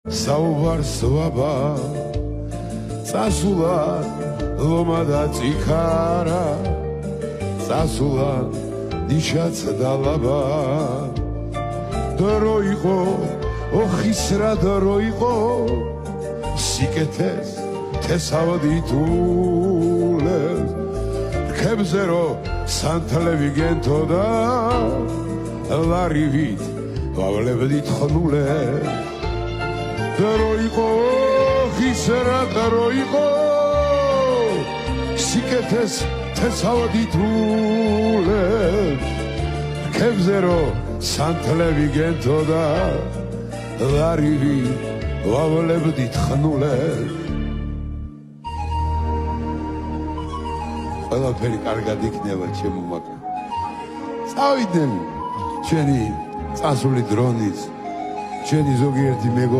საუბარს ვაბა წასულა ლომა და წიქარა წასულა ნიშაც და ლაბა დრო იყო ოხისრა დრო იყო სიკეთეს თესავდი თულეს რქებზე რო სანთლები გენთო და ლარივით ვავლებდით ხნულეს დრო იყო ოხისრა დრო იყო სიკეთეს თესავდი თულეს რქებზე რო სანთლები გენთო და ლარივით ვავლებდით ხნულეს ყველაფერი კარგად იქნება ჩემო მაკა წავიდნენ ჩვენი წასული დრონის ჩვენი ზოგიერთი მეგობრები